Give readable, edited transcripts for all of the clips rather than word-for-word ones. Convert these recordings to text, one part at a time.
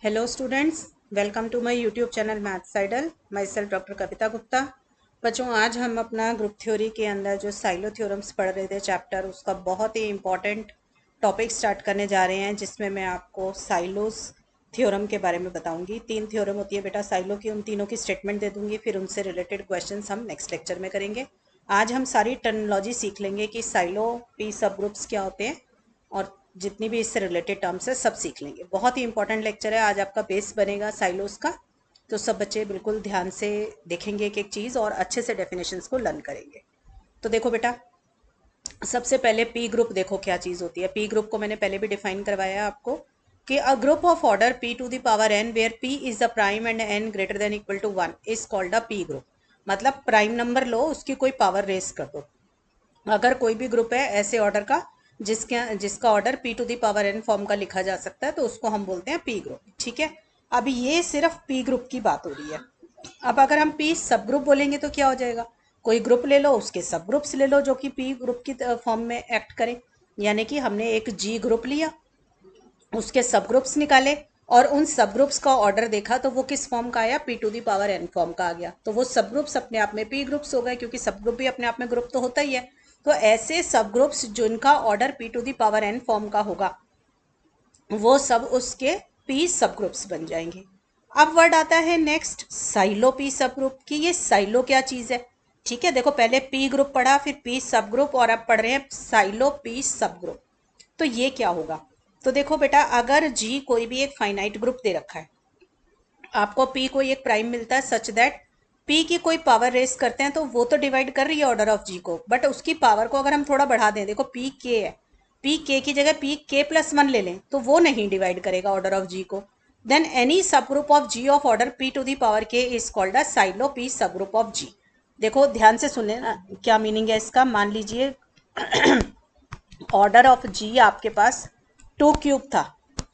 Hello students, welcome to my YouTube channel maths idol. Myself doctor Kavita Gupta. बच्चों, आज हम अपना ग्रुप थ्योरी के अंदर जो साइलो थ्योरम्स पढ़ रहे थे चैप्टर, उसका बहुत ही इम्पॉर्टेंट टॉपिक स्टार्ट करने जा रहे हैं, जिसमें मैं आपको साइलोस थ्योरम के बारे में बताऊंगी। 3 थ्योरम होती है बेटा साइलो की, उन तीनों की स्टेटमेंट दे दूंगी, फिर उनसे रिलेटेड क्वेश्चंस हम नेक्स्ट लेक्चर में करेंगे। आज हम सारी टर्मिनोलॉजी सीख लेंगे कि साइलो पी सब ग्रुप्स क्या होते हैं और जितनी भी इससे रिलेटेड टर्म्स है सब सीख लेंगे। बहुत ही इंपॉर्टेंट लेक्चर है, आज आपका बेस बनेगा साइलोस का। तो सब बच्चे बिल्कुल ध्यान से देखेंगे एक एक चीज़ और अच्छे से डेफिनेशंस को लर्न करेंगे। तो देखो बेटा, सबसे पहले पी ग्रुप देखो क्या चीज़ होती है। पी ग्रुप को मैंने पहले भी डिफाइन करवाया है आपको कि a group of order p to the power n where p is the prime and n greater than equal to 1 is called a p group. मतलब प्राइम नंबर लो, उसकी कोई पावर रेस कर दो। अगर कोई भी ग्रुप है ऐसे ऑर्डर का जिसका order p to the power n form का लिखा जा सकता है, तो उसको हम बोलते हैं पी ग्रुप। ठीक है, अभी ये सिर्फ पी ग्रुप की बात हो रही है। अब अगर हम पी सब ग्रुप बोलेंगे तो क्या हो जाएगा? कोई ग्रुप ले लो, उसके सब ग्रुप्स ले लो जो कि पी ग्रुप की फॉर्म में एक्ट करें। यानी कि हमने एक जी ग्रुप लिया, उसके सब ग्रुप्स निकाले और उन सब ग्रुप्स का ऑर्डर देखा तो वो किस फॉर्म का आया? P to the power n form का आ गया। तो वो सब ग्रुप्स अपने आप में पी ग्रुप्स हो गए, क्योंकि सब ग्रुप भी अपने आप में ग्रुप तो होता ही है। तो ऐसे सब ग्रुप्स जिनका order p to the power n form का होगा, वो सब उसके पी सब ग्रुप्स बन जाएंगे। अब वर्ड आता है नेक्स्ट साइलो पी सब ग्रुप की। ये साइलो क्या चीज है? ठीक है, देखो पहले पी ग्रुप पढ़ा, फिर पी सब ग्रुप, और अब पढ़ रहे हैं साइलो पी सब ग्रुप। तो ये क्या होगा? तो देखो बेटा, अगर जी कोई भी एक फाइनाइट ग्रुप दे रखा है, आपको पी कोई एक प्राइम मिलता है सच दैट पी की कोई पावर रेस करते हैं, तो वो तो डिवाइड कर रही है ऑर्डर ऑफ जी को, बट उसकी पावर को अगर हम थोड़ा बढ़ा दें, देखो पी के है, पी के की जगह पी के प्लस 1 ले लें, तो वो नहीं डिवाइड करेगा ऑर्डर ऑफ जी को। Then any subgroup of G of order p to the power k is called a Sylow P subgroup of G. देखो ध्यान से सुन लेना क्या मीनिंग है इसका। मान लीजिए ऑर्डर ऑफ जी आपके पास 2 क्यूब था,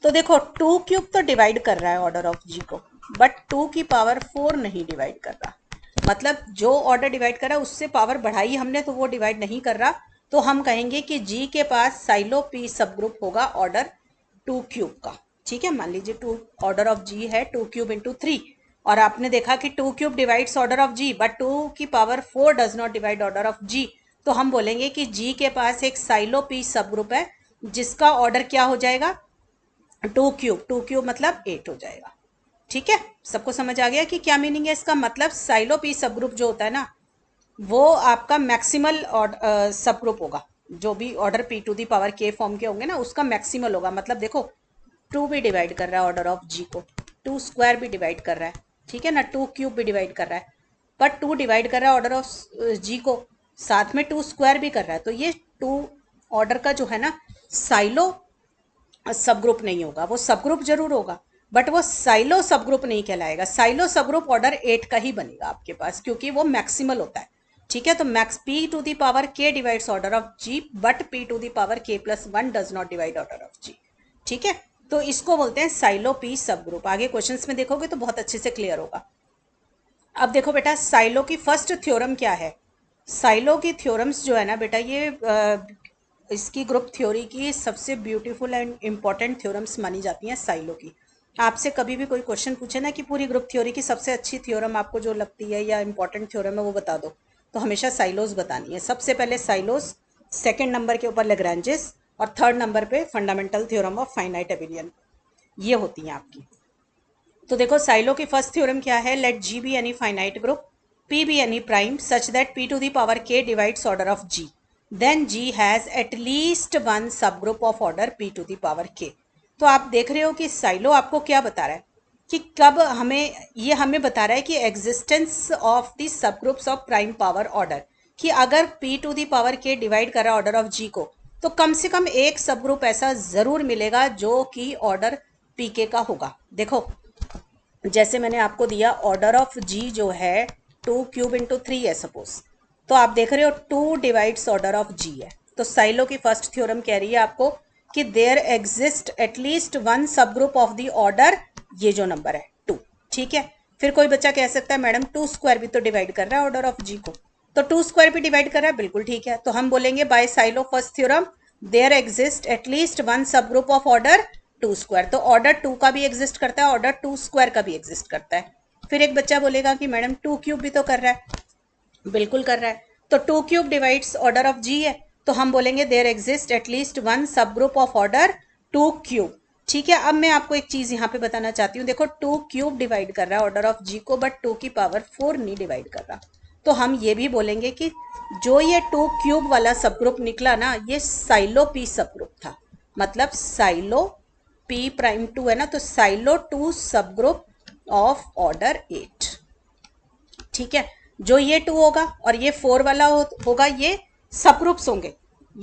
तो देखो 2 क्यूब तो डिवाइड कर रहा है ऑर्डर ऑफ जी को, बट 2 की पावर 4 नहीं डिवाइड कर रहा। मतलब जो ऑर्डर डिवाइड कर रहा है उससे पावर बढ़ाई हमने, तो वो डिवाइड नहीं कर रहा। तो हम कहेंगे कि जी के पास साइलो पी सब ग्रुप होगा ऑर्डर 2 क्यूब का। ठीक है, मान लीजिए 2 ऑर्डर ऑफ जी है 2 क्यूब इंटू 3, और आपने देखा कि 2 cube divides order of G, but 2 की power 4 does not divide order of G. तो हम बोलेंगे कि जी के पास एक साइलो पी सब ग्रुप है जिसका ऑर्डर क्या हो जाएगा? 2 क्यूब मतलब 8 हो जाएगा। ठीक है, सबको समझ आ गया कि क्या मीनिंग है इसका? मतलब साइलो पी सब ग्रुप जो होता है ना, वो आपका मैक्सिमल सब ग्रुप होगा। जो भी order p to the power के फॉर्म के होंगे ना, उसका मैक्सिमल होगा। मतलब देखो 2 भी डिवाइड कर रहा है ऑर्डर ऑफ जी को, 2 स्क्वायर भी डिवाइड कर रहा है, ठीक है ना, 2 क्यूब भी डिवाइड कर रहा है, बट 2 डिवाइड कर रहा है ऑर्डर ऑफ जी को, साथ में 2 स्क्वायर भी कर रहा है। तो ये 2 ऑर्डर का जो है ना, साइलो सब ग्रुप नहीं होगा। वो सब ग्रुप जरूर होगा, बट वो साइलो सब ग्रुप नहीं कहलाएगा। साइलो सब ग्रुप ऑर्डर 8 का ही बनेगा आपके पास, क्योंकि वो मैक्सिमल होता है। ठीक है, तो max p to the power k divides order of G, but p to the power k plus 1 does not divide order of G. ठीक है, तो इसको बोलते हैं साइलो पी सब ग्रुप। आगे क्वेश्चंस में देखोगे तो बहुत अच्छे से क्लियर होगा। अब देखो बेटा, साइलो की फर्स्ट थ्योरम क्या है? साइलो की थ्योरम्स जो है ना बेटा, ये इसकी ग्रुप थ्योरी की सबसे ब्यूटीफुल एंड इंपॉर्टेंट थ्योरम्स मानी जाती हैं साइलो की। आपसे कभी भी कोई क्वेश्चन पूछे ना कि पूरी ग्रुप थ्योरी की सबसे अच्छी थ्योरम आपको जो लगती है या इंपॉर्टेंट थ्योरम है वो बता दो, तो हमेशा साइलोस बतानी है। सबसे पहले साइलोस, सेकेंड नंबर के ऊपर लेग्रांजेस, और थर्ड नंबर पे फंडामेंटल थ्योरम ऑफ फाइनाइट एबिलियन। ये होती हैं आपकी। तो देखो साइलो की फर्स्ट थ्योरम क्या है? Let G be any finite group, p be any prime such that p to the power k divides order of G, then G has at least one subgroup of order p to the power k. तो आप देख रहे हो कि silo आपको क्या बता रहा है कि कब हमें, ये हमें बता रहा है कि एग्जिस्टेंस ऑफ दी सब groups of prime power order, कि अगर पी टू दी पावर के डिवाइड कर रहा है ऑर्डर ऑफ जी को, तो कम से कम एक सब ग्रुप ऐसा जरूर मिलेगा जो कि ऑर्डर पी के का होगा। देखो जैसे मैंने आपको दिया ऑर्डर ऑफ जी जो है 2 क्यूब इंटू 3 है सपोज, तो आप देख रहे हो 2 डिवाइड्स ऑर्डर ऑफ जी है। तो साइलो की फर्स्ट थ्योरम कह रही है आपको कि there exist at least one subgroup of the order, ये जो नंबर है 2। ठीक है, फिर कोई बच्चा कह सकता है मैडम 2 स्क्वायर भी तो डिवाइड कर रहा है ऑर्डर ऑफ जी को, तो 2 स्क्वायर भी डिवाइड कर रहा है, बिल्कुल ठीक है। तो हम बोलेंगे by Sylow first theorem there exist at least one subgroup of order two square, तो ऑर्डर टू का भी एग्जिस्ट करता है, ऑर्डर टू स्क्वायर का भी एग्जिस्ट करता है। फिर एक बच्चा बोलेगा कि मैडम टू क्यूब भी तो कर रहा है, बिल्कुल कर रहा है। तो two cube divides order of G है, तो हम बोलेंगे there exist at least one subgroup of order two cube. ठीक है, अब मैं आपको एक चीज यहाँ पे बताना चाहती हूँ, देखो टू क्यूब डिवाइड कर रहा है ऑर्डर ऑफ जी को, बट टू की पावर फोर नहीं डिवाइड कर रहा। तो हम ये भी बोलेंगे कि जो ये टू क्यूब वाला सब ग्रुप निकला ना, ये साइलो पी सब ग्रुप था, मतलब साइलो पी प्राइम टू है ना, तो साइलो टू सब ग्रुप ऑफ ऑर्डर 8। ठीक है, जो ये टू होगा और ये फोर वाला होगा, ये सब ग्रुप्स होंगे,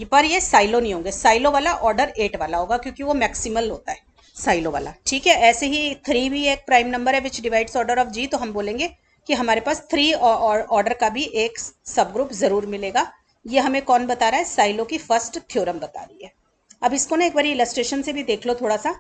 पर ये साइलो नहीं होंगे। साइलो वाला ऑर्डर 8 वाला होगा, क्योंकि वो मैक्सिमल होता है साइलो वाला। ठीक है, ऐसे ही 3 भी एक प्राइम नंबर है विच डिवाइड्स ऑर्डर ऑफ जी, तो हम बोलेंगे कि हमारे पास 3 ऑर्डर का भी एक सब ग्रुप जरूर मिलेगा। ये हमें कौन बता रहा है? साइलो की फर्स्ट थ्योरम बता रही है। अब इसको ना एक बार इलस्ट्रेशन से भी देख लो, थोड़ा सा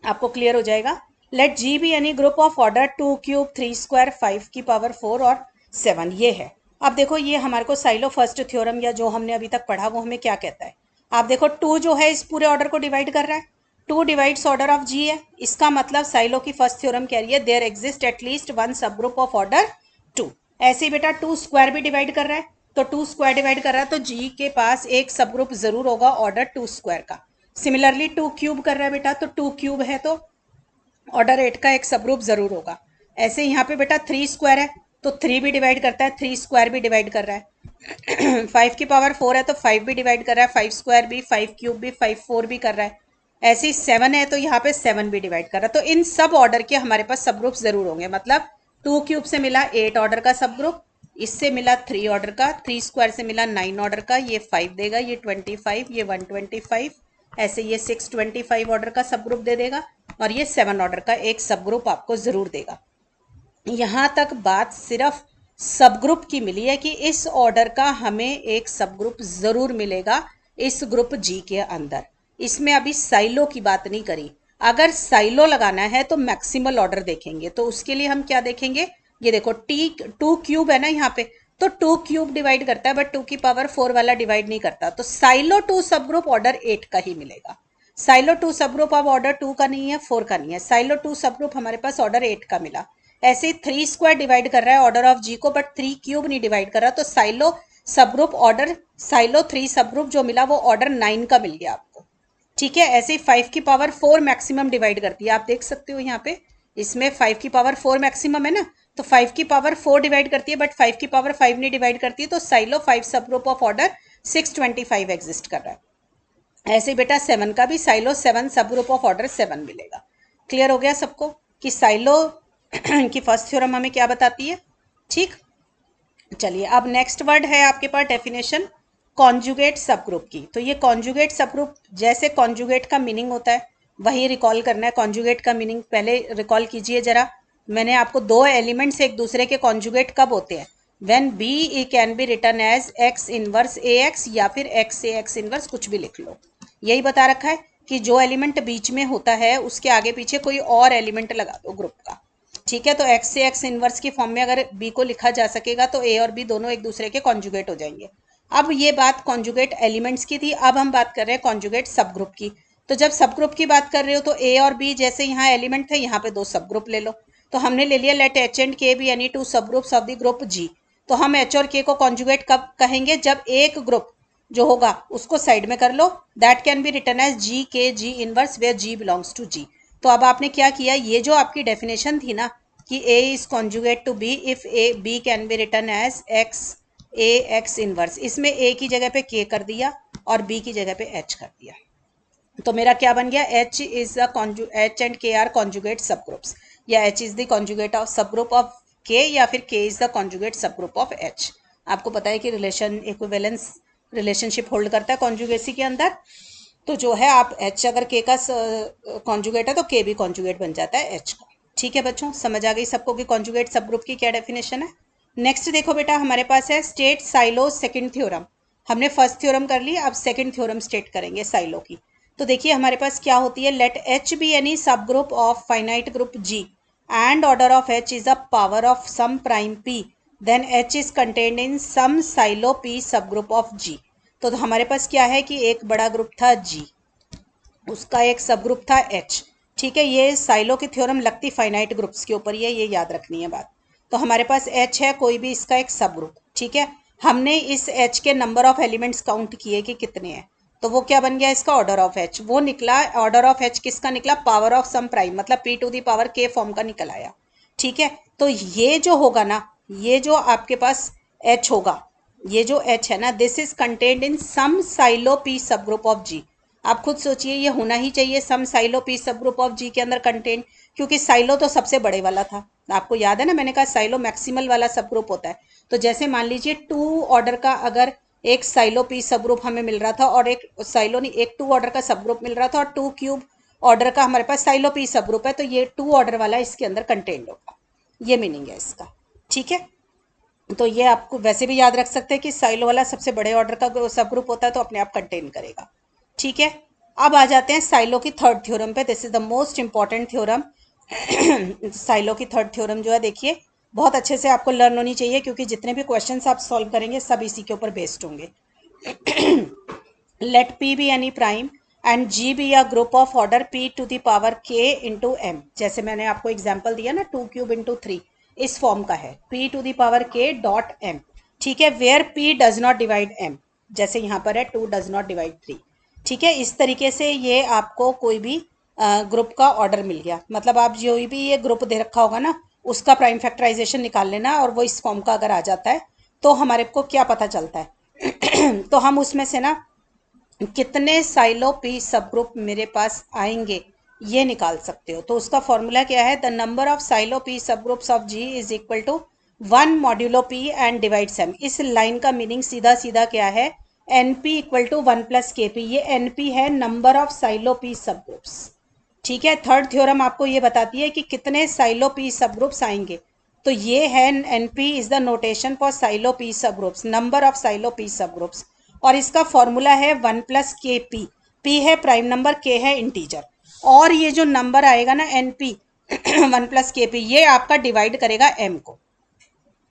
आपको क्लियर हो जाएगा। Let G be any group of order two cube three square five की पावर फोर और 7, ये है। अब देखो ये हमारे को साइलो फर्स्ट थ्योरम या जो हमने अभी तक पढ़ा वो हमें क्या कहता है। आप देखो टू जो है इस पूरे ऑर्डर को डिवाइड कर रहा है, to divides order of G है, इसका मतलब साइलो की फर्स्ट थ्योरम कह रही है there exist at least one subgroup of order to. ऐसे ही बेटा टू स्क्वायर भी डिवाइड कर रहा है, तो टू स्क्वायर डिवाइड कर रहा है तो जी के पास एक सब ग्रुप जरूर होगा ऑर्डर टू स्क्वायर का। सिमिलरली टू क्यूब कर रहा है बेटा, तो टू क्यूब है तो ऑर्डर 8 का एक सब ग्रुप जरूर होगा। ऐसे यहाँ पे बेटा थ्री स्क्वायर है, तो थ्री भी डिवाइड करता है, थ्री स्क्वायर भी डिवाइड कर रहा है। 5 की पावर 4 है तो 5 भी डिवाइड कर रहा है, 5 स्क्वायर भी, 5 क्यूब भी, 5 4 भी कर रहा है। ऐसे ही 7 है तो यहाँ पे 7 भी डिवाइड कर रहा है। तो इन सब ऑर्डर के हमारे पास सब ग्रुप जरूर होंगे, मतलब 2 क्यूब से मिला 8 ऑर्डर का सब ग्रुप, इससे मिला 3 ऑर्डर का, 3 स्क्वायर से मिला 9 ऑर्डर का, ये 5 देगा, ये 25, ये 125, ऐसे ये 625 ऑर्डर का सब ग्रुप दे देगा, और ये 7 ऑर्डर का एक सब ग्रुप आपको जरूर देगा। यहाँ तक बात सिर्फ सब ग्रुप की मिली है कि इस ऑर्डर का हमें एक सब ग्रुप जरूर मिलेगा इस ग्रुप जी के अंदर। इसमें अभी साइलो की बात नहीं करी। अगर साइलो लगाना है तो मैक्सिमल ऑर्डर देखेंगे, तो उसके लिए हम क्या देखेंगे, ये देखो टी टू क्यूब है ना यहाँ पे, तो टू क्यूब डिवाइड करता है बट टू की पावर 4 वाला डिवाइड नहीं करता, तो साइलो टू सब ग्रुप ऑर्डर 8 का ही मिलेगा। साइलो टू सब ग्रुप अब ऑर्डर 2 का नहीं है, 4 का नहीं है, साइलो टू सब ग्रुप हमारे पास ऑर्डर 8 का मिला। ऐसे 3 स्क्वायर डिवाइड कर रहा है ऑर्डर ऑफ जी को, बट 3 क्यूब नहीं डिवाइड कर रहा, तो साइलो सब ग्रुप ऑर्डर साइलो 3 सब ग्रुप जो मिला वो ऑर्डर 9 का मिल गया आपको। ठीक है, ऐसे ही 5 की पावर 4 मैक्सिमम डिवाइड करती है, आप देख सकते हो यहाँ पे इसमें 5 की पावर 4 मैक्सिमम है ना, तो 5 की पावर 4 डिवाइड करती है बट 5 की पावर 5 नहीं डिवाइड करती है, तो साइलो 5 सब ग्रुप ऑफ ऑर्डर 625 एग्जिस्ट कर रहा है। ऐसे बेटा 7 का भी साइलो 7 सब ग्रुप ऑफ ऑर्डर 7 मिलेगा। क्लियर हो गया सबको कि साइलो की फर्स्ट थ्योरम हमें क्या बताती है। ठीक, चलिए अब नेक्स्ट वर्ड है आपके पास डेफिनेशन कॉन्जुगेट सब ग्रुप की। तो ये कॉन्जुगेट सब ग्रुप, जैसे कॉन्जुगेट का मीनिंग होता है वही रिकॉल करना है। कॉन्जुगेट का मीनिंग पहले रिकॉल कीजिए जरा। मैंने आपको दो एलिमेंट्स एक दूसरे के कॉन्जुगेट कब होते हैं, when b e can be written as x inverse a x या फिर एक्स ए एक्स इनवर्स, कुछ भी लिख लो। यही बता रखा है कि जो एलिमेंट बीच में होता है उसके आगे पीछे कोई और एलिमेंट लगा दो ग्रुप का। ठीक है, तो एक्स से एक्स इनवर्स की फॉर्म में अगर बी को लिखा जा सकेगा तो ए और बी दोनों एक दूसरे के कॉन्जुगेट हो जाएंगे। अब ये बात कॉन्जुगेट एलिमेंट्स की थी, अब हम बात कर रहे हैं कॉन्जुगेट सब ग्रुप की। तो जब सब ग्रुप की बात कर रहे हो तो ए और बी जैसे यहाँ एलिमेंट थे, यहाँ पे दो सब ग्रुप ले लो। तो हमने ले लिया लेट एच एंड के बी एनी टू सब ग्रुप्स ऑफ द ग्रुप जी। तो हम एच और के को कॉन्जुगेट कब कहेंगे, जब एक ग्रुप जो होगा उसको साइड में कर लो, that can be written as g k g inverse where g belongs to G. तो अब आपने क्या किया, ये जो आपकी डेफिनेशन थी ना कि a is conjugate to b if a b can be written as x a x inverse, इसमें ए की जगह पे के कर दिया और बी की जगह पे एच कर दिया। तो मेरा क्या बन गया, एच इज एच एंड के आर कॉन्जुगेट सब ग्रुप्स, या H is the conjugate of सब ग्रुप ऑफ के, या फिर के इज द कॉन्जुगेट सब ग्रुप ऑफ एच। आपको पता है कि रिलेशन इक्विवेलेंस रिलेशनशिप होल्ड करता है कॉन्जुगेसी के अंदर। तो जो है आप एच अगर के का कॉन्जुगेट है तो के भी कॉन्जुगेट बन जाता है एच का। ठीक है बच्चों, समझ आ गई सबको कि कॉन्जुगेट सब ग्रुप की क्या डेफिनेशन है। नेक्स्ट देखो बेटा हमारे पास है स्टेट साइलो सेकंड थ्योरम। हमने फर्स्ट थ्योरम कर ली, अब सेकंड थ्योरम स्टेट करेंगे साइलो की। तो देखिए हमारे पास क्या होती है, let H be any subgroup of finite group G and order of H is a power of some prime p, then H is contained in some Sylow P subgroup of G. तो हमारे पास क्या है कि एक बड़ा group था जी, उसका एक सब ग्रुप था H। ठीक है, ये साइलो की थ्योरम लगती फाइनाइट ग्रुप्स के ऊपर, ये याद रखनी है बात। तो हमारे पास H है, कोई भी इसका एक सब ग्रुप। ठीक है, हमने इस H के नंबर ऑफ एलिमेंट्स काउंट किए कि कितने हैं, तो वो क्या बन गया इसका ऑर्डर ऑफ H। वो निकला ऑर्डर ऑफ H किसका निकला, पावर ऑफ सम प्राइम, मतलब p to the power k form का निकल आया। ठीक है, तो ये जो होगा ना, ये जो आपके पास H होगा, ये जो H है ना, this is contained in some Sylow p subgroup of G। आप खुद सोचिए, ये होना ही चाहिए some Sylow P subgroup of G के अंदर कंटेंट, क्योंकि साइलो तो सबसे बड़े वाला था। आपको याद है ना, मैंने कहा साइलो मैक्सिमल वाला सब ग्रुप होता है। तो जैसे मान लीजिए 2 ऑर्डर का अगर एक साइलो पी सब ग्रुप हमें मिल रहा था, और एक साइलो नहीं, एक 2 ऑर्डर का सब ग्रुप मिल रहा था, और 2 क्यूब ऑर्डर का हमारे पास साइलो पी सब ग्रुप है, तो ये 2 ऑर्डर वाला इसके अंदर कंटेंट होगा। ये मीनिंग है इसका। ठीक है, तो ये आपको वैसे भी याद रख सकते हैं कि साइलो वाला सबसे बड़े ऑर्डर का सब ग्रुप होता है, तो अपने आप कंटेन करेगा। ठीक है, अब आ जाते हैं साइलो की थर्ड थ्योरम पे। This is the most important theorem. Silo की थर्ड थ्योरम जो है, देखिए बहुत अच्छे से आपको लर्न होनी चाहिए, क्योंकि जितने भी क्वेश्चंस आप सॉल्व करेंगे सब इसी के ऊपर बेस्ड होंगे। Let p be any prime and g be a group of order p to the power k into m। जैसे मैंने आपको एग्जांपल दिया ना, 2 क्यूब इंटू 3, इस फॉर्म का है, p to the power k dot m। ठीक है, where p does not divide m, जैसे यहाँ पर है 2 डज नॉट डिवाइड 3। ठीक है, इस तरीके से ये आपको कोई भी ग्रुप का ऑर्डर मिल गया, मतलब आप जो भी ये ग्रुप दे रखा होगा ना, उसका प्राइम फैक्टराइजेशन निकाल लेना, और वो इस फॉर्म का अगर आ जाता है तो हमारे को क्या पता चलता है तो हम उसमें से ना कितने साइलो पी सब ग्रुप मेरे पास आएंगे ये निकाल सकते हो। तो उसका फॉर्मूला क्या है, the number of Sylow P subgroups of G is equal to 1 modulo p and divide m. इस लाइन का मीनिंग सीधा सीधा क्या है, N P equal to 1 plus के पी। ये एन पी है number of Sylow P subgroups. ठीक है, थर्ड थ्योरम आपको ये बताती है कि कितने साइलो पी सब ग्रुप्स आएंगे। तो ये है N P is the notation for Sylow P subgroups, number of Sylow P subgroups. और इसका फॉर्मूला है 1 प्लस के पी। पी है प्राइम नंबर, के है इंटीजर, और ये जो नंबर आएगा ना एन पी 1 प्लस के पी, ये आपका डिवाइड करेगा एम को।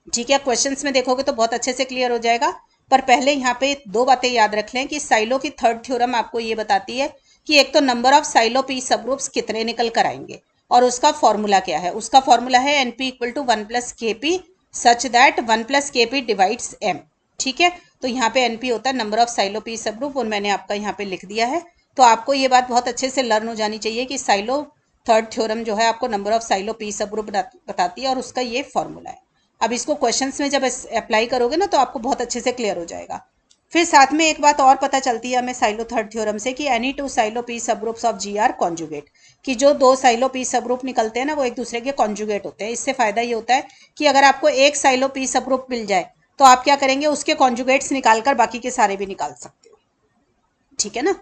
ठीक है, क्वेश्चंस में देखोगे तो बहुत अच्छे से क्लियर हो जाएगा। पर पहले यहाँ पे 2 बातें याद रख लें कि साइलो की थर्ड थ्योरम आपको ये बताती है कि एक तो नंबर ऑफ साइलो पी सब ग्रुप्स कितने निकल कर आएंगे, और उसका फॉर्मूला क्या है। उसका फॉर्मूला है N P equal to 1 plus के पी सच दैट 1 प्लस के पी डिवाइड्स एम। ठीक है, तो यहाँ पे एन पी होता है number of Sylow P subgroup, और मैंने आपका यहाँ पे लिख दिया है। तो आपको ये बात बहुत अच्छे से लर्न हो जानी चाहिए कि साइलो थर्ड थ्योरम जो है आपको नंबर ऑफ साइलो पी सब ग्रुप बताती है, और उसका ये फॉर्मूला है। अब इसको क्वेश्चंस में जब अप्लाई करोगे ना, तो आपको बहुत अच्छे से क्लियर हो जाएगा। फिर साथ में एक बात और पता चलती है हमें साइलो थर्ड थ्योरम से, कि any 2 Sylow P subgroups of G are conjugate. कि जो 2 साइलो पी सब ग्रुप निकलते हैं ना, वो एक दूसरे के कॉन्जुगेट होते हैं। इससे फायदा ये होता है कि अगर आपको एक साइलो पी सब ग्रुप मिल जाए, तो आप क्या करेंगे, उसके कॉन्जुगेट्स निकालकर बाकी के सारे भी निकाल सकते हो। ठीक है ना,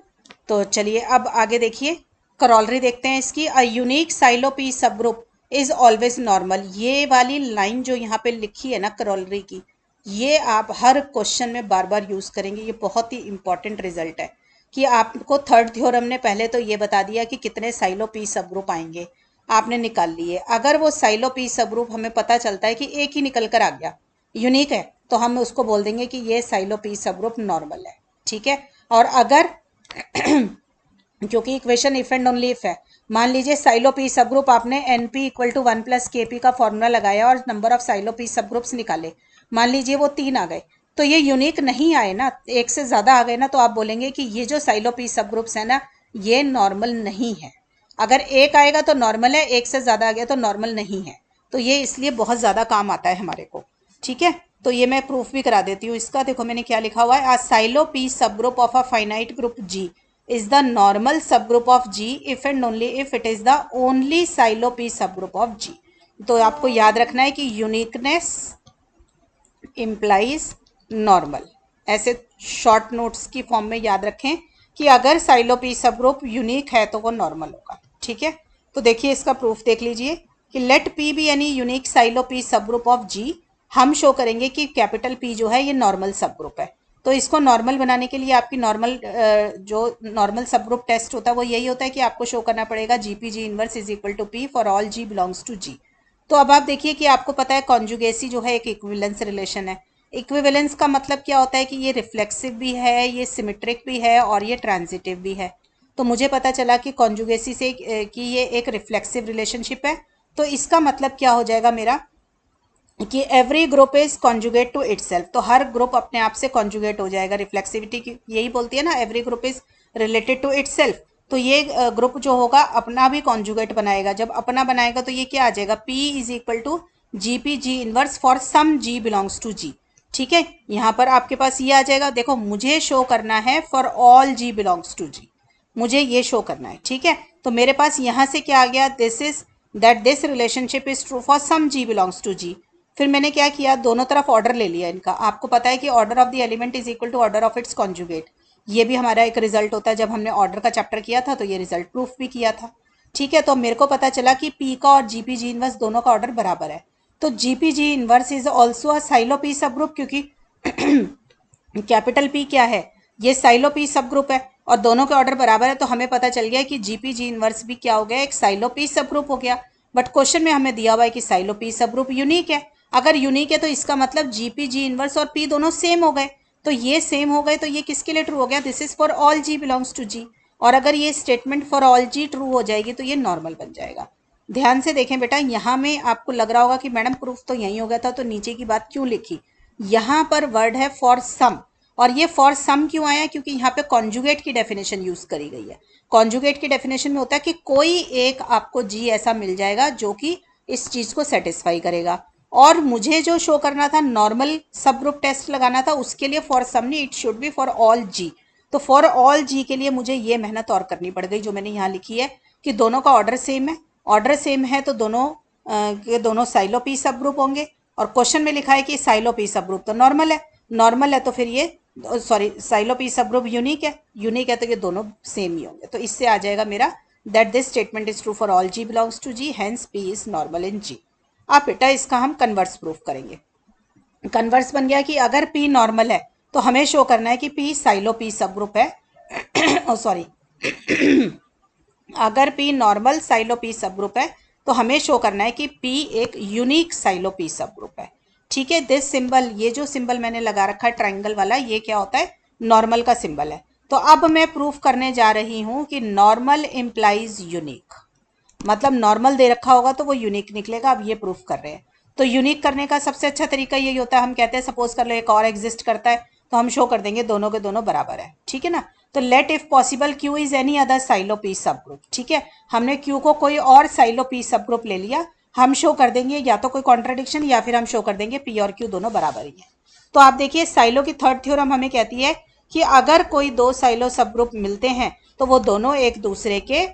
तो चलिए अब आगे देखिए, करोलरी देखते हैं इसकी। अ यूनिक साइलो पी सब ग्रुप इज ऑलवेज नॉर्मल। ये वाली लाइन जो यहाँ पे लिखी है ना करोलरी की, ये आप हर क्वेश्चन में बार बार यूज करेंगे। ये बहुत ही इंपॉर्टेंट रिजल्ट है कि आपको थर्ड थ्योरम ने पहले तो ये बता दिया कि कितने साइलो पी सब ग्रुप आएंगे, आपने निकाल लिए। अगर वो साइलो पी सब ग्रुप हमें पता चलता है कि एक ही निकल कर आ गया, यूनिक है, तो हम उसको बोल देंगे कि ये Sylow P subgroup normal है। ठीक है, और अगर क्योंकि equation if and only if है, मान लीजिए साइलो पी सब ग्रुप आपने N P equal to 1 plus के पी का फॉर्मूला लगाया और number of Sylow P subgroups निकाले, मान लीजिए वो 3 आ गए, तो ये यूनिक नहीं आए ना, एक से ज़्यादा आ गए ना, तो आप बोलेंगे कि ये जो साइलो पी सब ग्रुप्स है ना, ये नॉर्मल नहीं है। अगर एक आएगा तो नॉर्मल है, एक से ज़्यादा आ गया तो नॉर्मल नहीं है। तो ये इसलिए बहुत ज़्यादा काम आता है हमारे को। ठीक है, तो ये मैं प्रूफ भी करा देती हूँ इसका। देखो मैंने क्या लिखा हुआ है, आ Sylow P subgroup of a finite group G is the normal subgroup of G if and only if it is the only silo P subgroup of G। तो आपको याद रखना है कि यूनिकनेस implies normal, ऐसे short notes की form में याद रखें कि अगर साइलो पी सब ग्रुप यूनिक है तो वो नॉर्मल होगा। ठीक है, तो देखिए इसका प्रूफ देख लीजिए कि लेट पी बी यानी unique silo P subgroup of जी, हम शो करेंगे कि कैपिटल पी जो है ये नॉर्मल सब ग्रुप है। तो इसको नॉर्मल बनाने के लिए आपकी नॉर्मल जो नॉर्मल सब ग्रुप टेस्ट होता है वो यही होता है कि आपको शो करना पड़ेगा G P G inverse is equal to P for all G belongs to G. तो अब आप देखिए कि आपको पता है कॉन्जुगेसी जो है एक इक्विवेलेंस रिलेशन है। इक्विवेलेंस का मतलब क्या होता है कि ये रिफ्लेक्सिव भी है, ये सिमेट्रिक भी है, और ये ट्रांजिटिव भी है। तो मुझे पता चला कि कॉन्जुगेसी से कि ये एक रिफ्लेक्सिव रिलेशनशिप है। तो इसका मतलब क्या हो जाएगा मेरा कि every group is conjugate to itself, तो हर ग्रुप अपने आप से कॉन्जुगेट हो जाएगा। रिफ्लेक्सिविटी की यही बोलती है ना, every group is related to itself. तो ये ग्रुप जो होगा अपना भी कॉन्जुगेट बनाएगा। जब अपना बनाएगा तो ये क्या आ जाएगा, P is equal to G P G inverse for some G belongs to G। ठीक है, यहाँ पर आपके पास ये आ जाएगा। देखो मुझे शो करना है for all G belongs to G, मुझे ये शो करना है। ठीक है, तो मेरे पास यहाँ से क्या आ गया, this is that this relationship is true for some G belongs to G। फिर मैंने क्या किया, दोनों तरफ ऑर्डर ले लिया इनका। आपको पता है कि order of the element is equal to order of its conjugate. ये भी हमारा एक रिजल्ट होता है, जब हमने ऑर्डर का चैप्टर किया था तो ये रिजल्ट प्रूफ भी किया था। ठीक है, तो मेरे को पता चला कि P का और GP-G इनवर्स दोनों का ऑर्डर बराबर है। तो GP-G inverse is also a silo P सब ग्रुप, क्योंकि कैपिटल P क्या है, ये साइलो P सब ग्रुप है और दोनों के ऑर्डर बराबर है। तो हमें पता चल गया कि GP-G इनवर्स भी क्या हो गया, एक साइलो P सब ग्रुप हो गया। बट क्वेश्चन में हमें दिया हुआ है कि साइलो P सब ग्रुप यूनिक है। अगर यूनिक है तो इसका मतलब GP-G इनवर्स और P दोनों सेम हो गए। तो ये सेम हो गए तो ये किसके लिए ट्रू हो गया, this is for all G belongs to G। और अगर ये statement for all G true हो जाएगी तो ये नॉर्मल बन जाएगा। ध्यान से देखें बेटा, यहाँ में आपको लग रहा होगा कि मैडम प्रूफ तो यही हो गया था, तो नीचे की बात क्यों लिखी। यहाँ पर वर्ड है फॉर सम, और ये फॉर सम क्यों आया, क्योंकि यहाँ पे कॉन्जुगेट की डेफिनेशन यूज करी गई है। कॉन्जुगेट की डेफिनेशन में होता है कि कोई एक आपको G ऐसा मिल जाएगा जो कि इस चीज को सेटिस्फाई करेगा। और मुझे जो शो करना था, नॉर्मल सब ग्रुप टेस्ट लगाना था, उसके लिए फॉर सम नहीं, it should be for all G। तो फॉर ऑल G के लिए मुझे ये मेहनत और करनी पड़ गई, जो मैंने यहाँ लिखी है कि दोनों का ऑर्डर सेम है। ऑर्डर सेम है तो दोनों के दोनों साइलो P सब ग्रुप होंगे। और क्वेश्चन में लिखा है कि साइलो P सब ग्रुप तो नॉर्मल है, नॉर्मल है तो फिर ये सॉरी साइलो P सब ग्रुप यूनिक है, यूनिक है तो ये दोनों सेम ही होंगे। तो इससे आ जाएगा मेरा that this statement is true for all G belongs to G, hence P is normal in G। अब बेटा इसका हम कन्वर्स प्रूफ करेंगे। कन्वर्स बन गया कि अगर P नॉर्मल है तो हमें शो करना है कि P साइलो P सब ग्रुप है। ओ सॉरी अगर P नॉर्मल साइलो P सब ग्रुप है तो हमें शो करना है कि P एक यूनिक साइलो P सब ग्रुप है। ठीक है, दिस सिंबल, ये जो सिंबल मैंने लगा रखा है ट्राइंगल वाला, ये क्या होता है, नॉर्मल का सिंबल है। तो अब मैं प्रूफ करने जा रही हूं कि नॉर्मल इंप्लाइज यूनिक, मतलब नॉर्मल दे रखा होगा तो वो यूनिक निकलेगा। अब ये प्रूफ कर रहे हैं, तो यूनिक करने का सबसे अच्छा तरीका यही होता है, हम कहते हैं सपोज कर लो एक और एग्जिस्ट करता है तो हम शो कर देंगे दोनों के दोनों बराबर है। ठीक है ना, तो let if possible Q is any other Sylow P subgroup. ठीक है, हमने Q को कोई और साइलो P सब ग्रुप ले लिया, हम शो कर देंगे या तो कोई कॉन्ट्राडिक्शन या फिर हम शो कर देंगे P और Q दोनों बराबर ही है। तो आप देखिए साइलो की थर्ड थ्योरम हमें कहती है कि अगर कोई दो साइलो सब ग्रुप मिलते हैं तो वो दोनों एक दूसरे के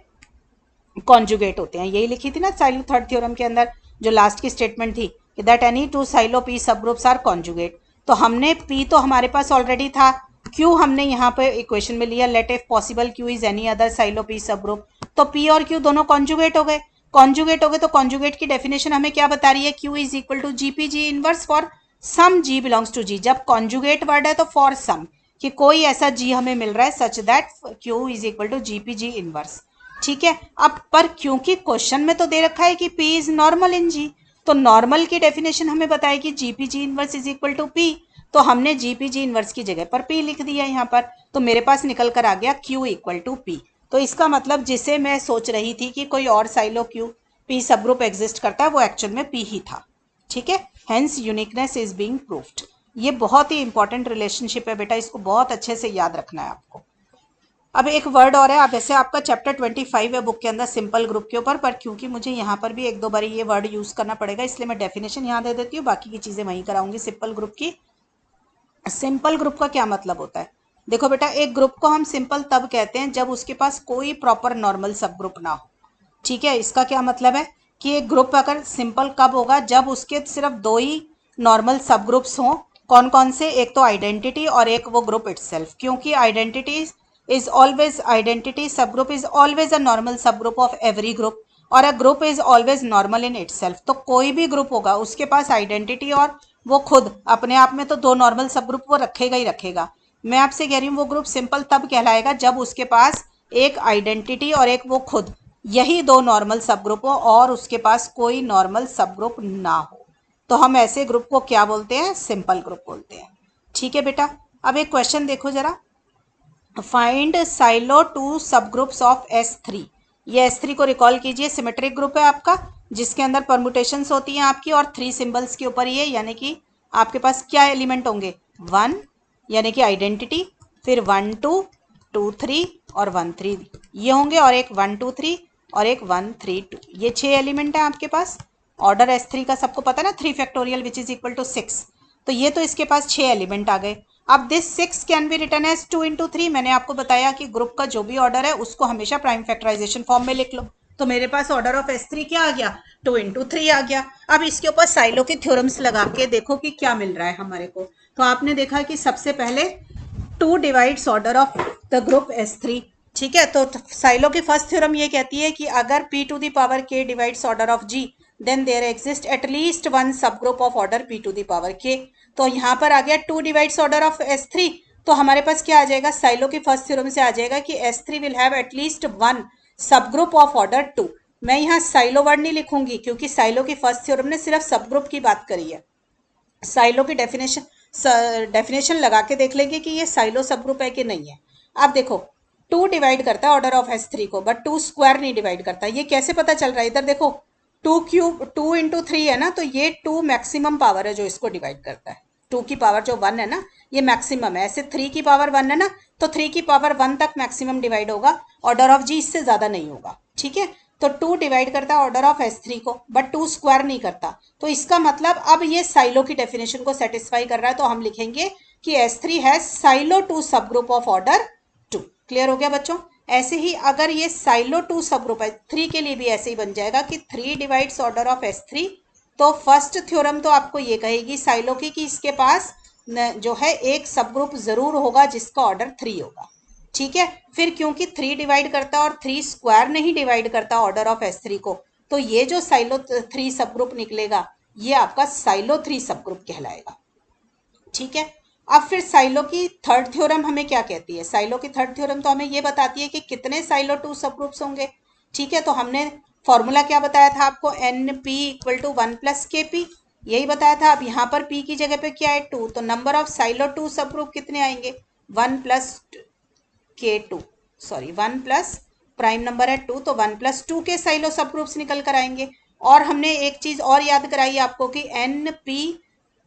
कॉन्जुगेट होते हैं। यही लिखी थी ना साइलो थर्ड थ्योरम के अंदर, जो लास्ट की स्टेटमेंट थी कि that any two silo P सब ग्रुप्स आर कॉन्जुगेट। तो हमने P तो हमारे पास ऑलरेडी था, Q हमने यहाँ पे इक्वेशन में लिया, let if possible Q is any other Sylow P subgroup. तो P और Q दोनों कॉन्जुगेट हो गए। कॉन्जुगेट हो गए तो कॉन्जुगेट की डेफिनेशन हमें क्या बता रही है, Q is equal to GP-G inverse for some G belongs to G। जब कॉन्जुगेट वर्ड है तो फॉर सम, कि कोई ऐसा G हमें मिल रहा है such that Q is equal to GP-G inverse. ठीक है, अब पर क्योंकि क्वेश्चन में तो दे रखा है कि P is normal in G, तो नॉर्मल की डेफिनेशन हमें बताएगी GP-G inverse is equal to P। तो हमने GP-G इनवर्स की जगह पर P लिख दिया यहाँ पर, तो मेरे पास निकल कर आ गया Q इक्वल टू P। तो इसका मतलब जिसे मैं सोच रही थी कि कोई और साइलो Q P सब ग्रुप एग्जिस्ट करता है वो एक्चुअल में P ही था। ठीक है, hence uniqueness is being proved. ये बहुत ही इंपॉर्टेंट रिलेशनशिप है बेटा, इसको बहुत अच्छे से याद रखना है आपको। अब एक वर्ड और है, अब वैसे आपका चैप्टर 25 है बुक के अंदर सिंपल ग्रुप के ऊपर, पर क्योंकि मुझे यहाँ पर भी एक दो बार ये वर्ड यूज करना पड़ेगा इसलिए मैं डेफिनेशन यहाँ दे देती हूँ, बाकी की चीजें वहीं कराऊंगी सिंपल ग्रुप की। सिंपल ग्रुप का क्या मतलब होता है, देखो बेटा एक ग्रुप को हम सिंपल तब कहते हैं जब उसके पास कोई प्रॉपर नॉर्मल सब ग्रुप ना हो। ठीक है, इसका क्या मतलब है कि एक ग्रुप अगर सिंपल कब होगा, जब उसके सिर्फ दो ही नॉर्मल सब ग्रुप्स हों। कौन कौन से, एक तो आइडेंटिटी और एक वो ग्रुप इटसेल्फ। क्योंकि identity is always identity subgroup is always a normal subgroup of every group और a group is always normal in itself। तो कोई भी ग्रुप होगा उसके पास आइडेंटिटी और वो खुद अपने आप में तो दो नॉर्मल सब ग्रुप वो रखेगा ही रखेगा। मैं आपसे कह रही हूँ वो ग्रुप सिंपल तब कहलाएगा जब उसके पास एक आइडेंटिटी और एक वो खुद, यही दो नॉर्मल सब ग्रुप हो और उसके पास कोई नॉर्मल सब ग्रुप ना हो। तो हम ऐसे ग्रुप को क्या बोलते हैं, सिंपल ग्रुप बोलते हैं। ठीक है बेटा, अब एक क्वेश्चन देखो जरा, फाइंड साइलो टू सब ग्रुप्स ऑफ S3। ये S3 को रिकॉल कीजिए, सिमेट्रिक ग्रुप है आपका जिसके अंदर परमुटेशंस होती हैं आपकी और 3 सिंबल्स के ऊपर ये, यानी कि आपके पास क्या एलिमेंट होंगे 1 यानी कि आइडेंटिटी, फिर 1 2 2 3 और 1 3 ये होंगे, और एक 1 2 3 और एक 1 3 2, ये 6 एलिमेंट है आपके पास। ऑर्डर S3 का सबको पता है ना, 3 factorial which is equal to 6। तो ये तो इसके पास 6 एलिमेंट आ गए। अब this 6 can be written as 2 into 3। मैंने आपको बताया कि ग्रुप का जो भी ऑर्डर है उसको हमेशा प्राइम फैक्टराइजेशन फॉर्म में लिख लो। तो मेरे पास ऑर्डर ऑफ S3 क्या आ गया 2 इंटू 3 आ गया। अब इसके ऊपर साइलो के थ्योरम्स लगा के देखो कि क्या मिल रहा है हमारे को। तो आपने देखा कि सबसे पहले 2 divides order of the group S3। ठीक है, तो साइलो की फर्स्ट थ्योरम ये कहती है कि अगर P to the power K divides order of G then there exist at least one subgroup of order P to the power K। तो यहाँ पर आ गया 2 डिवाइड्स ऑर्डर ऑफ S3। तो हमारे पास क्या आ जाएगा, साइलो की फर्स्ट थ्योरम से आ जाएगा कि S3 will have at least one subgroup of order 2। मैं यहाँ साइलो वर्ड नहीं लिखूंगी क्योंकि साइलो की फर्स्ट थ्योरम ने सिर्फ सब ग्रुप की बात करी है। साइलो की डेफिनेशन लगा के देख लेंगे कि ये साइलो सब ग्रुप है कि नहीं है। अब देखो 2 डिवाइड करता है ऑर्डर ऑफ S3 को, बट 2 स्क्वायर नहीं डिवाइड करता। ये कैसे पता चल रहा है, इधर देखो 2 क्यूब 2 इंटू 3 है ना, तो ये 2 मैक्सिमम पावर है जो इसको डिवाइड करता है। 2 की पावर जो 1 है ना ये मैक्सिमम है, ऐसे 3 की पावर 1 है ना, तो 3 की पावर 1 तक मैक्सिमम डिवाइड होगा, ऑर्डर ऑफ G इससे ज्यादा नहीं होगा। ठीक है, तो 2 डिवाइड करता है ऑर्डर ऑफ S3 को, बट 2 स्क्वायर नहीं करता। तो इसका मतलब अब ये साइलो की डेफिनेशन को सेटिस्फाई कर रहा है, तो हम लिखेंगे कि S3 है साइलो टू सब ग्रुप ऑफ ऑर्डर 2। क्लियर हो गया बच्चों। ऐसे ही अगर ये साइलो टू सब ग्रुप है 3 के लिए भी ऐसे ही बन जाएगा कि 3 डिवाइड्स ऑर्डर ऑफ S3। तो फर्स्ट थ्योरम तो आपको ये कहेगी साइलो की कि इसके पास जो है एक सब ग्रुप जरूर होगा जिसका ऑर्डर 3 होगा। ठीक है, फिर क्योंकि 3 डिवाइड करता है और 3 स्क्वायर नहीं डिवाइड करता ऑर्डर ऑफ S3 को, तो ये जो साइलो 3 सब ग्रुप निकलेगा ये आपका साइलो 3 सब ग्रुप कहलाएगा। ठीक है, अब फिर साइलो की थर्ड थ्योरम हमें क्या कहती है, साइलो की थर्ड थ्योरम तो हमें ये बताती है कि कितने साइलो 2 सब ग्रुप्स होंगे। ठीक है, तो हमने फॉर्मूला क्या बताया था आपको, NP equal to 1 plus KP, यही बताया था। अब यहाँ पर P की जगह पे क्या है 2, तो नंबर ऑफ साइलो 2 सब ग्रुप कितने आएंगे 1 plus K2, sorry 1 plus prime number है 2, तो 1 प्लस 2 के साइलो सब ग्रुप्स निकल कर आएंगे। और हमने एक चीज और याद कराई आपको कि NP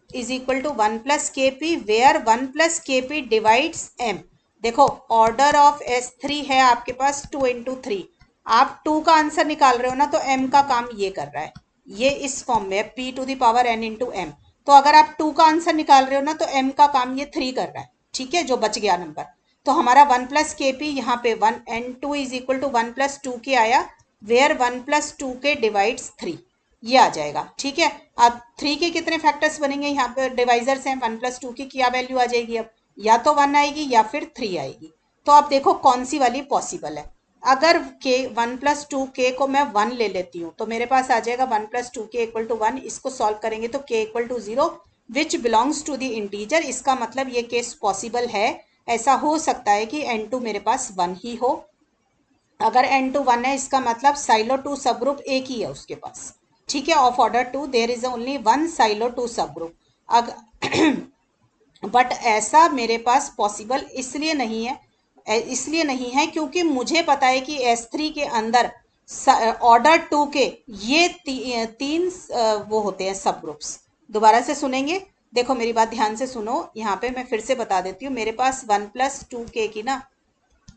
is equal to 1 plus KP where 1 plus KP divides M। देखो ऑर्डर ऑफ S3 है आपके पास 2 इंटू 3, आप 2 का आंसर निकाल रहे हो ना, तो M का काम ये कर रहा है, ये इस फॉर्म में है P to the power N into M। तो अगर आप 2 का आंसर निकाल रहे हो ना, तो M का काम ये 3 कर रहा है। ठीक है, जो बच गया नंबर, तो हमारा 1 प्लस KP यहाँ पे 1 N2 is equal to 1 plus 2 के आया वेयर 1 प्लस 2 के डिवाइड्स 3, ये आ जाएगा। ठीक है, अब 3 के कितने फैक्टर्स बनेंगे, यहाँ पे डिवाइजर्स हैं, 1 प्लस 2 की क्या वैल्यू आ जाएगी, अब या तो 1 आएगी या फिर 3 आएगी। तो अब देखो कौन सी वाली पॉसिबल है। अगर के 1 प्लस 2 के को मैं 1 ले लेती हूँ तो मेरे पास आ जाएगा 1 प्लस 2 के इक्वल टू 1। इसको सॉल्व करेंगे तो K equal to 0 which belongs to the integer. इसका मतलब ये केस पॉसिबल है, ऐसा हो सकता है कि N2 मेरे पास 1 ही हो। अगर N2 1 है इसका मतलब साइलो 2 सब ग्रुप एक ही है उसके पास। ठीक है, of order 2 there is only one Sylow 2 सब ग्रुप। बट ऐसा मेरे पास पॉसिबल इसलिए नहीं है क्योंकि मुझे पता है कि S3 के अंदर ऑर्डर 2 के ये तीन वो होते हैं सब ग्रुप्स। दोबारा से सुनेंगे, देखो मेरी बात ध्यान से सुनो, यहाँ पे मैं फिर से बता देती हूँ। मेरे पास 1 प्लस 2 के की ना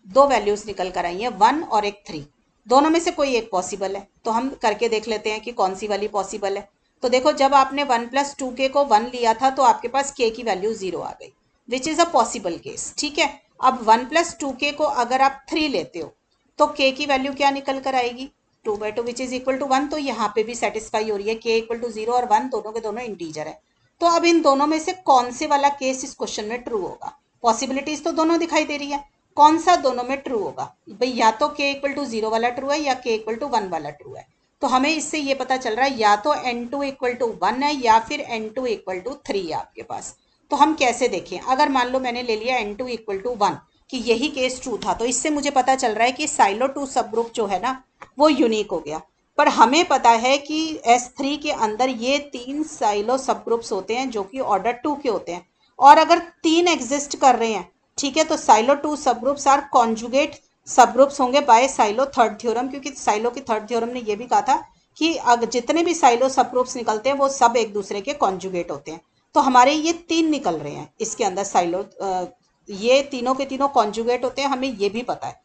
दो वैल्यूज निकल कर आई है, 1 और एक 3, दोनों में से कोई एक पॉसिबल है। तो हम करके देख लेते हैं कि कौन सी वाली पॉसिबल है। तो देखो जब आपने 1 प्लस 2 के को 1 लिया था तो आपके पास के की वैल्यू 0 आ गई, which is a possible case. ठीक है, अब 1 प्लस 2 के को अगर आप 3 लेते हो तो के की वैल्यू क्या निकल कर आएगी 2/2 विच इज इक्वल टू 1। तो यहाँ पे भी सेटिस्फाई हो रही है, के इक्वल टू 0 और 1 दोनों के दोनों इंटीजर है। तो अब इन दोनों में से कौन से वाला केस इस क्वेश्चन में ट्रू होगा, पॉसिबिलिटीज तो दोनों दिखाई दे रही है, कौन सा दोनों में ट्रू होगा भाई, या तो के इक्वल टू 0 वाला ट्रू है या के इक्वल टू 1 वाला ट्रू है। तो हमें इससे ये पता चल रहा है या तो N2 इक्वल टू 1 है या फिर N2 इक्वल टू 3 है आपके पास। तो हम कैसे देखें, अगर मान लो मैंने ले लिया N2 इक्वल टू 1 कि यही केस ट्रू था, तो इससे मुझे पता चल रहा है कि साइलो 2 सब ग्रुप जो है ना वो यूनिक हो गया। पर हमें पता है कि S3 के अंदर ये 3 साइलो सब ग्रुप्स होते हैं जो कि ऑर्डर 2 के होते हैं, और अगर 3 एग्जिस्ट कर रहे हैं ठीक है, तो साइलो टू सब ग्रुप्स आर कॉन्जुगेट सब ग्रुप्स होंगे बाय साइलो थर्ड थ्योरम, क्योंकि साइलो की थर्ड थ्योरम ने ये भी कहा था कि अगर जितने भी साइलो सब ग्रुप्स निकलते हैं वो सब एक दूसरे के कॉन्जुगेट होते हैं। तो हमारे ये 3 निकल रहे हैं इसके अंदर साइलो, ये तीनों के तीनों कॉन्जुगेट होते हैं, हमें ये भी पता है।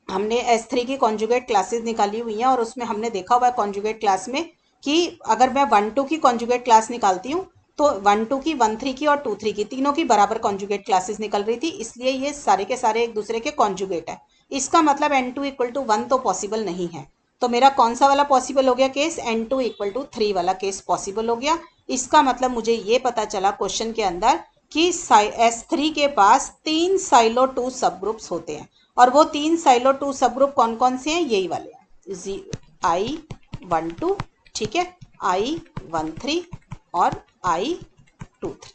हमने S3 की कॉन्जुगेट क्लासेस निकाली हुई हैं और उसमें हमने देखा हुआ है कॉन्जुगेट क्लास में कि अगर मैं 1-2 की कॉन्जुगेट क्लास निकालती हूँ तो 1-2 की, 1-3 की और 2-3 की, तीनों की बराबर कॉन्जुगेट क्लासेस निकल रही थी, इसलिए ये सारे के सारे एक दूसरे के कॉन्जुगेट है। इसका मतलब N2 इक्वल टू 1 तो पॉसिबल नहीं है। तो मेरा कौन सा वाला पॉसिबल हो गया केस? N2 इक्वल टू 3 वाला केस पॉसिबल हो गया। इसका मतलब मुझे ये पता चला क्वेश्चन के अंदर कि S3 के पास 3 साइलो 2 सब ग्रुप्स होते हैं, और वो 3 साइलो 2 सब ग्रुप कौन कौन से हैं? यही वाले हैं, I12, ठीक है, I13 और I23,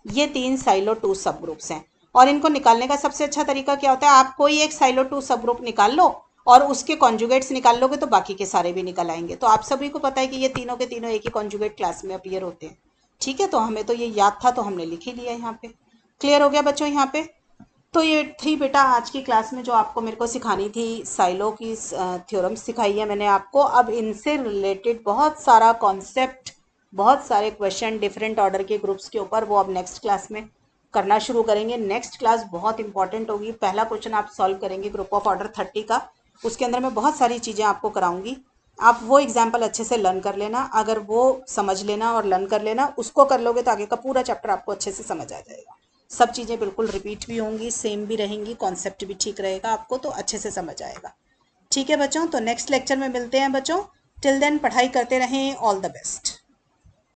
ये 3 साइलो 2 सब ग्रुप्स हैं। और इनको निकालने का सबसे अच्छा तरीका क्या होता है? आप कोई एक साइलो 2 सब ग्रुप निकाल लो और उसके कॉन्जुगेट्स निकाल लोगे तो बाकी के सारे भी निकल आएंगे। तो आप सभी को पता है कि ये तीनों के तीनों एक ही कॉन्जुगेट क्लास में अपीयर होते हैं। ठीक है, तो हमें तो ये याद था तो हमने लिख ही लिया यहाँ पे। क्लियर हो गया बच्चों यहाँ पे? तो ये थी बेटा आज की क्लास में जो आपको मेरे को सिखानी थी, साइलो की थ्योरम सिखाई है मैंने आपको। अब इनसे रिलेटेड बहुत सारा कॉन्सेप्ट, बहुत सारे क्वेश्चन डिफरेंट ऑर्डर के ग्रुप्स के ऊपर, वो अब नेक्स्ट क्लास में करना शुरू करेंगे। नेक्स्ट क्लास बहुत इंपॉर्टेंट होगी। पहला क्वेश्चन आप सॉल्व करेंगे ग्रुप ऑफ ऑर्डर 30 का, उसके अंदर मैं बहुत सारी चीज़ें आपको कराऊंगी। आप वो एग्जाम्पल अच्छे से लर्न कर लेना, अगर वो समझ लेना और लर्न कर लेना, उसको कर लोगे तो आगे का पूरा चैप्टर आपको अच्छे से समझ आ जाएगा। सब चीज़ें बिल्कुल रिपीट भी होंगी, सेम भी रहेंगी, कॉन्सेप्ट भी ठीक रहेगा, आपको तो अच्छे से समझ आएगा। ठीक है बच्चों, तो नेक्स्ट लेक्चर में मिलते हैं बच्चों। टिल देन पढ़ाई करते रहें। All the best.